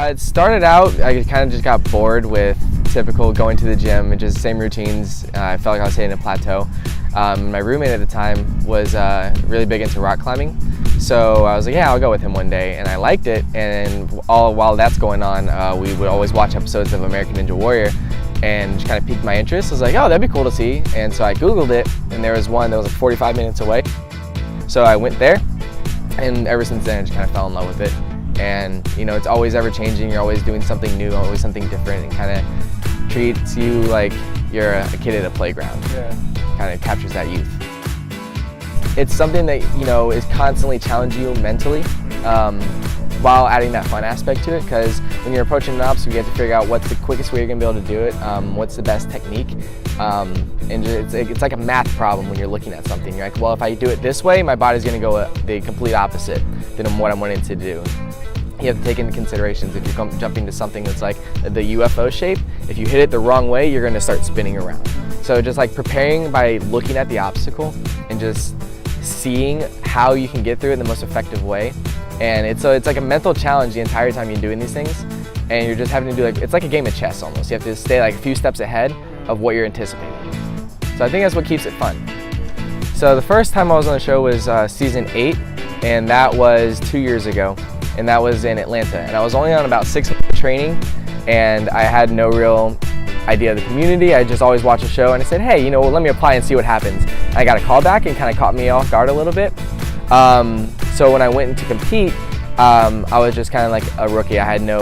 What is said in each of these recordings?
It started out, I kind of just got bored with typical going to the gym and just the same routines. I felt like I was hitting a plateau. My roommate at the time was really big into rock climbing, so I was like, yeah, I'll go with him one day, and I liked it. And all while that's going on, we would always watch episodes of American Ninja Warrior, and just kind of piqued my interest. I was like, oh, that'd be cool to see, and so I Googled it, and there was one that was like 45 minutes away. So I went there, and ever since then I just kind of fell in love with it. And you know, it's always ever changing, you're always doing something new, always something different, and kind of treats you like you're a kid at a playground. Yeah. Kind of captures that youth. It's something that, you know, is constantly challenging you mentally, while adding that fun aspect to it, because when you're approaching an obstacle, you have to figure out what's the quickest way you're going to be able to do it, what's the best technique, and it's like a math problem when you're looking at something. You're like, well, if I do it this way, my body's going to go the complete opposite than what I'm wanting to do. You have to take into considerations if you're jumping to something that's like the UFO shape, if you hit it the wrong way, you're going to start spinning around. So just like preparing by looking at the obstacle and just seeing how you can get through it in the most effective way. And it's like a mental challenge the entire time you're doing these things, and you're just having to do it's like a game of chess almost. You have to stay like a few steps ahead of what you're anticipating. So I think that's what keeps it fun. So the first time I was on the show was season 8, and that was 2 years ago, and that was in Atlanta. And I was only on about 6 months of training, and I had no real idea of the community. I just always watch a show, and I said, hey, you know, let me apply and see what happens. And I got a call back and kind of caught me off guard a little bit. So when I went in to compete, I was just kind of like a rookie. I had no,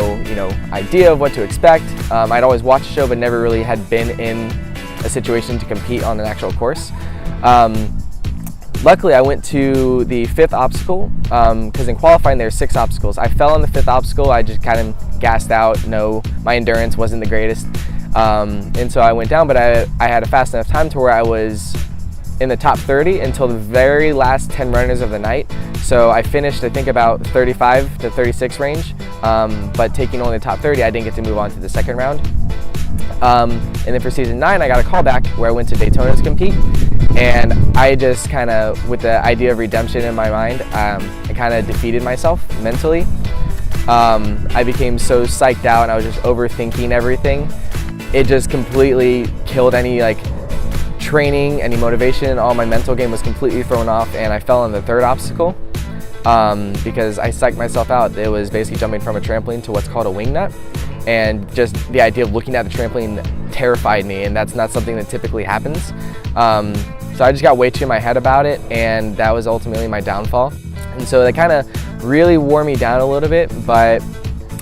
idea of what to expect. I'd always watched the show, but never really had been in a situation to compete on an actual course. Luckily, I went to the 5th obstacle, because in qualifying there's 6 obstacles. I fell on the 5th obstacle. I just kind of gassed out. My endurance wasn't the greatest. And so I went down, but I had a fast enough time to where I was in the top 30 until the very last 10 runners of the night. So I finished, I think, about 35 to 36 range, but taking only the top 30, I didn't get to move on to the second round. And then for season 9, I got a call back where I went to Daytona to compete, and I just kind of, with the idea of redemption in my mind, I kind of defeated myself mentally. I became so psyched out, and I was just overthinking everything. It just completely killed any training, any motivation. All my mental game was completely thrown off, and I fell on the 3rd obstacle because I psyched myself out. It was basically jumping from a trampoline to what's called a wing nut, and just the idea of looking at the trampoline terrified me, and that's not something that typically happens. So I just got way too in my head about it, and that was ultimately my downfall. And so that kind of really wore me down a little bit, but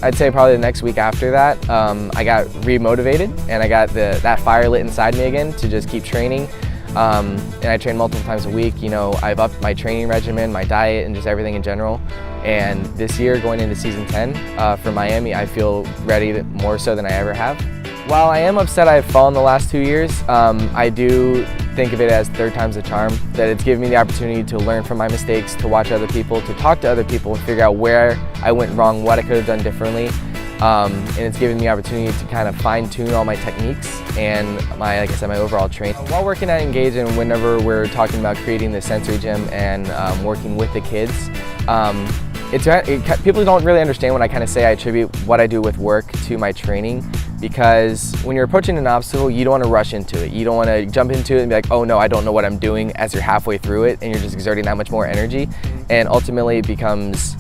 I'd say probably the next week after that, I got re-motivated, and I got that fire lit inside me again to just keep training. And I train multiple times a week. I've upped my training regimen, my diet, and just everything in general. And this year, going into season 10 for Miami, I feel ready more so than I ever have. While I am upset I've fallen the last 2 years, I do think of it as 3rd time's the charm, that it's given me the opportunity to learn from my mistakes, to watch other people, to talk to other people, and figure out where I went wrong, what I could have done differently. And it's given me the opportunity to kind of fine-tune all my techniques and my overall training. While working at Engage, and whenever we're talking about creating the sensory gym and working with the kids, people don't really understand when I kind of say I attribute what I do with work to my training, because when you're approaching an obstacle, you don't want to rush into it. You don't want to jump into it and be like, oh no, I don't know what I'm doing, as you're halfway through it and you're just exerting that much more energy, and ultimately it becomes,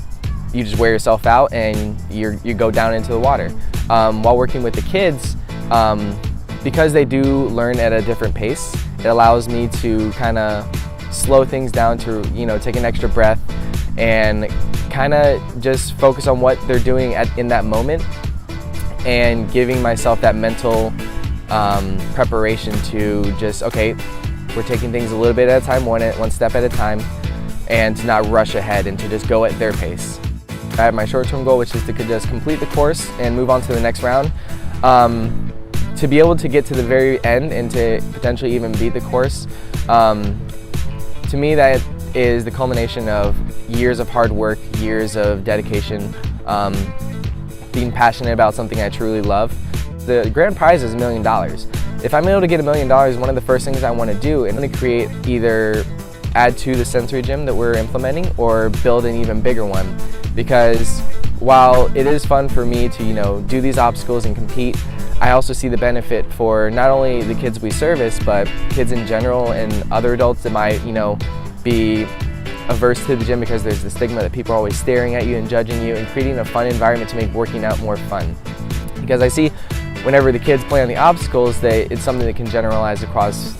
you just wear yourself out and you go down into the water. While working with the kids, because they do learn at a different pace, it allows me to kind of slow things down, to take an extra breath and kind of just focus on what they're doing in that moment, and giving myself that mental preparation to just, okay, we're taking things a little bit at a time, one step at a time, and to not rush ahead and to just go at their pace. I have my short-term goal, which is to just complete the course and move on to the next round. To be able to get to the very end and to potentially even beat the course, to me that is the culmination of years of hard work, years of dedication, being passionate about something I truly love. The grand prize is $1 million. If I'm able to get $1 million, one of the first things I want to do is create, either add to the sensory gym that we're implementing or build an even bigger one. Because while it is fun for me to, do these obstacles and compete, I also see the benefit for not only the kids we service, but kids in general and other adults that might, be averse to the gym because there's the stigma that people are always staring at you and judging you, and creating a fun environment to make working out more fun. Because I see whenever the kids play on the obstacles, it's something that can generalize across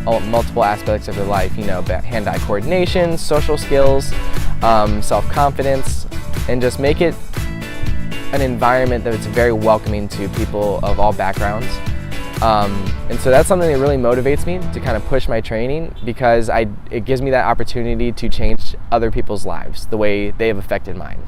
multiple aspects of their life, hand-eye coordination, social skills, self-confidence, and just make it an environment that is very welcoming to people of all backgrounds. And so that's something that really motivates me to kind of push my training, because it gives me that opportunity to change other people's lives the way they have affected mine.